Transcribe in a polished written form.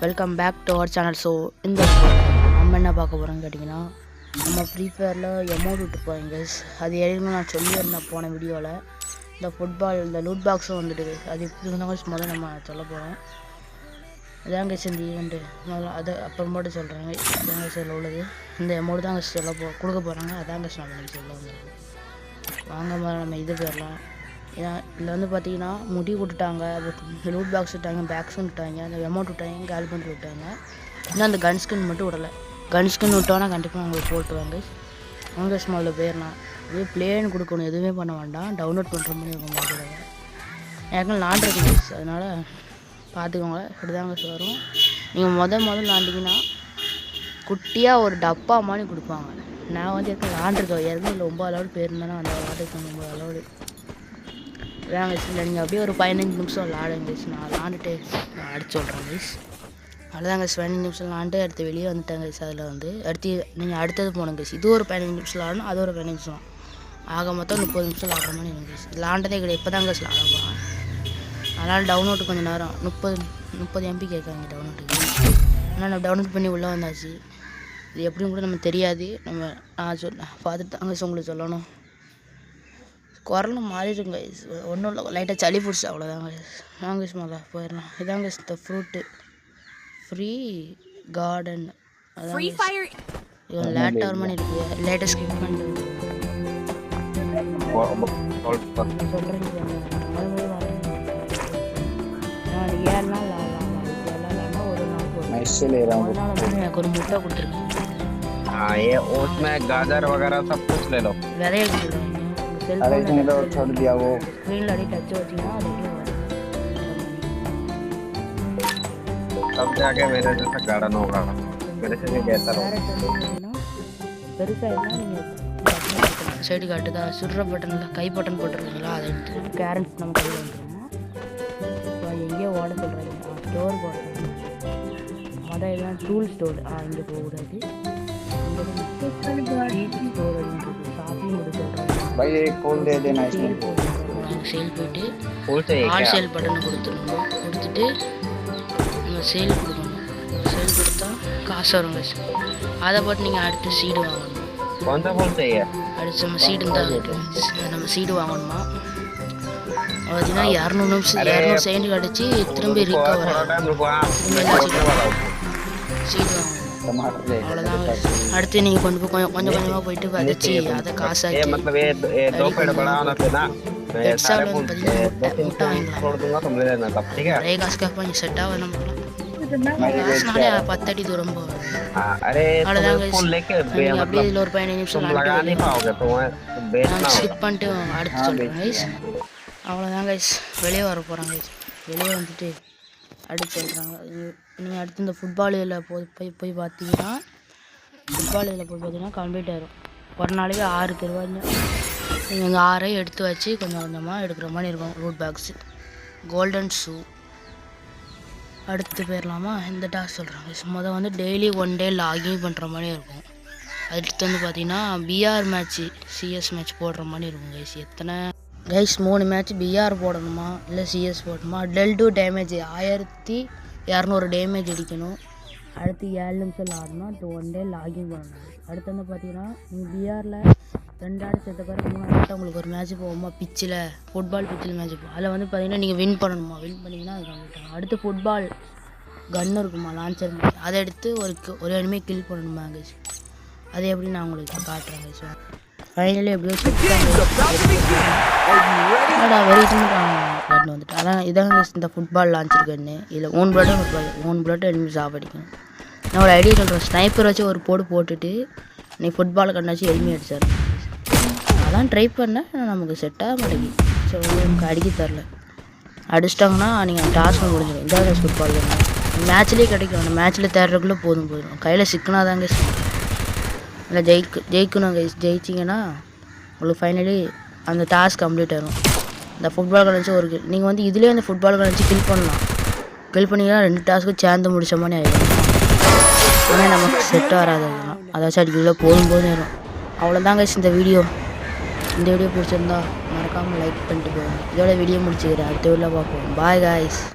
Welcome back to our channel. So இந்த நம்ம என்ன பார்க்க போகிறோம்னு கேட்டிங்கன்னா, நம்ம ஃப்ரீ ஃபயரில் அமௌண்ட் விட்டு போகிறோம் கைஸ். அது ஏற்கனவே நான் சொல்லியிருந்தேன் போன வீடியோவில். இந்த ஃபுட்பால் இந்த லூட் பாக்ஸும் வந்துட்டு அது எப்படி இருந்தாலும் முதல்ல நம்ம சொல்ல போகிறோம். இதான் கைஸ் இந்த ஈவெண்ட்டு முதல்ல அது அப்புறமேட்டு சொல்கிறாங்க. இதான் கைஸ் இதில் உள்ளது. இந்த அமௌண்ட் தான் கைஸ் கொடுக்க போகிறாங்க. அதான் கைஸ் நம்ம சொல்ல வந்துருக்கோம். வாங்க மாதிரி நம்ம இது போயிடலாம். ஏன்னா இதில் வந்து பார்த்தீங்கன்னா முடி விட்டுட்டாங்க, லூட் பாக்ஸ் விட்டாங்க, பேக்ஸும் விட்டாங்க, அந்த அமௌண்ட் விட்டாங்க, கால்பண்ட் விட்டாங்க. இன்னும் அந்த கன் ஸ்கின் மட்டும் விடலை. கன் ஸ்கின் விட்டோன்னா கண்டிப்பாக உங்களுக்கு போட்டுருவாங்க. அவங்க ஸ்மாலில் போயிடலாம். இதே பிளேன்னு கொடுக்கணும், எதுவுமே பண்ண வேண்டாம். டவுன்லோட் பண்ணுற மாதிரி இருக்கும் போது எனக்கு லாண்ட் இருக்கு, அதனால் பார்த்துக்கோங்க. இப்படி தாங்க வரும். நீங்கள் முதல் லாண்டிங்கன்னா குட்டியாக ஒரு டப்பா மாதிரி கொடுப்பாங்க. நான் வந்து ஏற்கனவே லாண்டிருக்கேன், ஏற்கனவே இல்லை 9 அளவு போயிருந்தேன்னா அந்த வாட்டுக்கு 9 அளவு வேங்க. இல்லை நீங்கள் அப்படியே ஒரு 15 நிமிஷம் விளாடுங்க. நான் விளாண்டுட்டு அடிச்சு சொல்கிறேன் கைஸ். அவ்வளோதாங்க 15 நிமிஷம் விளாண்டு அடுத்து வெளியே வந்துட்டாங்க கைஸ். அதில் வந்து அடுத்து நீங்கள் அடுத்தது போகணும் கைஸ். இது ஒரு 15 நிமிஷம் விளாடணும், அது ஒரு 15 நிமிஷம், ஆக மொத்தம் 30 நிமிஷம் விளாடுற மாதிரி எனக்கு கைஸ். விளாண்டதே கிடையாது, இப்போ தான் கைஸ் விளாட போகிறேன். அதனால் டவுன்லோடு கொஞ்சம் நேரம் 30 MB கேட்காங்க டவுன்லோடுக்கு. ஆனால் நம்ம டவுன்லோட் பண்ணி உள்ளே வந்தாச்சு. இது எப்படின்னு கூட நமக்கு தெரியாது. நான் பார்த்துட்டு தாங்க உங்களுக்கு சொல்லணும். குரலும் மாறிடுங்க கைஸ், ஒன்றும் இல்லை, லைட்டாக சளி பிடிச்சி அவ்வளோதாங்க கைஸ். வாங்க கைஸ் முதல்ல போயிடலாம். இதாங்க கைஸ் இந்த ஃப்ரூட்டு ஃப்ரீ கார்டன். அதான் இவன் லேட்டாக வர மாதிரி இருக்குது. லேட்டாக ஸ்கிப் பண்ணிட்டு சொல்கிறேன். நான் 7 நாள் விளாட்லாம், ஒரு நாள் எனக்கு ஒரு முட்டை கொடுத்துருக்கேன். गाजर वगैरह सब कुछ ले लो। விதைய கொடுத்துருக்கேன். अरे इसने तो छोड़ दिया वो। स्क्रीन लड़ी टच होती है ना, तब जाके मेरे जैसा गार्डन होगा, मेरे से भी बेहतर होगा। பெருசா இருந்தா நீங்க சைடு காட்டுதா சுடுற பட்டன்ல கை பட்டன் போட்டுருக்கீங்களா, அதை எடுத்து கேரட் நம்ம கையில் வந்துருமா. எங்கேயோ ஓட சொல்கிறாங்க, ஸ்டோர் போடுறாங்க. அதான் இதெல்லாம் டூல் ஸ்டோர். இங்கே போகக்கூடாது, ஸ்டோர் அப்படின்றது ஷாப்பிங் எடுத்து भाई एक फूल दे देना इसमें। சேல் போயிட்டு ஆல் சேல் பட்டனை கொடுத்துடணும். கொடுத்துட்டு நம்ம சேல் கொடுக்கணும். சேல் கொடுத்தா காசு வரும் கைஸ். அதை போட்டு நீங்கள் அடுத்து சீடு வாங்கணும். அடுத்து நம்ம சீடு இருந்தால் நம்ம சீடு வாங்கணுமா. பார்த்தீங்கன்னா 200 செகண்ட் கிடச்சி திரும்பி ரிக்கவர் சீடு வாங்கணும். அவ்வளோதான். அடுத்து நீங்கள் கொண்டு போய் கொஞ்சம் கொஞ்சமாக போயிட்டு விதைச்சி அதை காசாக்கி முட்டை வாங்கிக்கலாம். நிறைய காசு கேட்பாங்க, செட்டாக வேணும் காசுனாலே 10 அடி தூரம் போகும். அவ்வளோதாங்க. அப்படியே இதில் ஒரு 15 நிமிஷம் ஸ்கிப் பண்ணிட்டு அடுத்து சொல்கிறேன் கைஸ். அவ்வளோதான் கைஸ், வெளியே வர போகிறாங்க கைஸ். வெளியே வந்துட்டு அடுத்து சொல்கிறாங்க. நீங்கள் அடுத்து இந்த ஃபுட்பால் இதில் போய் பார்த்தீங்கன்னா கம்ப்ளீட் ஆயிரும். ஒரு நாளைக்கு 6 தருவாங்க. நீங்கள் இந்த 6 எடுத்து வச்சு கொஞ்சம் கொஞ்சமாக எடுக்கிற மாதிரி இருக்கும். Root box, golden shoe. அடுத்து போயிடலாமா. இந்த டாஸ்க் சொல்கிறாங்க. மொதல் வந்து டெய்லி 1 டே லாகின் பண்ணுற மாதிரி இருக்கும். அடுத்து வந்து பார்த்தீங்கன்னா பிஆர் மேட்ச்சு சிஎஸ் மேட்ச் போடுற மாதிரி இருக்கும் கைஸ். எத்தனை கைஸ் 3 மேட்ச் பிஆர் போடணுமா இல்லை சிஎஸ் போடணுமா. டெல்2 டேமேஜ் 1200 டேமேஜ் அடிக்கணும். அடுத்து 7 நிமிஷம் ஆடணும். 1 டே லாகின் பண்ணணும். அடுத்து வந்து பார்த்தீங்கன்னா நீங்கள் பிஆரில் 2 ஆடு சேர்த்த பிறகு 3 ஆட்டை உங்களுக்கு ஒரு மேட்ச் போகுமா, பிச்சில் ஃபுட்பால் பிச்சில் மேட்ச் போகும். அதில் வந்து பார்த்தீங்கன்னா நீங்கள் வின் பண்ணணுமா. வின் பண்ணிங்கன்னா அது கம்ப்ளீட். அடுத்து ஃபுட்பால் கன்று இருக்குமா, லான்ச்சர் மாதிரி, அதை எடுத்து ஒரு எனிமே கில் பண்ணணுமா கைஸ். அது எப்படி நான் உங்களுக்கு காட்டுறேன் கைஸ். ஃபைனலி எப்படியோ கன்று வந்துட்டு. அதான் இதான் இந்த ஃபுட்பால் லான்ச்சர் கன்று. இதில் 3 பிளட் எனிமி சாப்பிடிக்கணும். நான் ஒரு ஐடியா சொல்கிறேன். ஸ்னைப்பர் வச்சு ஒரு போட்டுட்டு நீ ஃபுட்பால் கண்ணை வச்சு எனிமி அடிச்சார். அதான் ட்ரை பண்ணேன், நமக்கு செட்டாக மாட்டேங்குது. ஸோ நமக்கு அடிக்க தரல. அடிச்சிட்டாங்கன்னா நீங்கள் டாஸ்க் முடிஞ்சிடும். இந்த ஃபுட்பால் கண்ணு மேட்ச்லேயே கிடைக்கும். அந்த மேட்ச்சில் தேடுறதுக்குள்ளே போயிடும். கையில் சிக்கனா தாங்க இல்லை ஜெயிக்கணும் கைஸ். ஜெயிச்சிங்கன்னா உங்களுக்கு ஃபைனலி அந்த டாஸ்க் கம்ப்ளீட் ஆகிடும். இந்த ஃபுட்பால் கலச்சு ஒரு கில் நீங்கள் வந்து இதுலேயே அந்த ஃபுட்பால் கலச்சு கில் பண்ணலாம். கில் பண்ணிங்கன்னா 2 டாஸ்க்கு சேர்ந்து முடிச்ச மாதிரி ஆகிடும். ஆனால் நமக்கு செட் வராது. அதை வச்சு அடிக்கல போகும்போது நேரம். அவ்வளோதான் கைஸ் இந்த வீடியோ. பிடிச்சிருந்தா மறக்காமல் லைக் பண்ணிட்டு போங்க. இதோட வீடியோ முடிச்சுக்கிறேன். அடுத்த வீடியோவில் பார்ப்போம். Bye guys.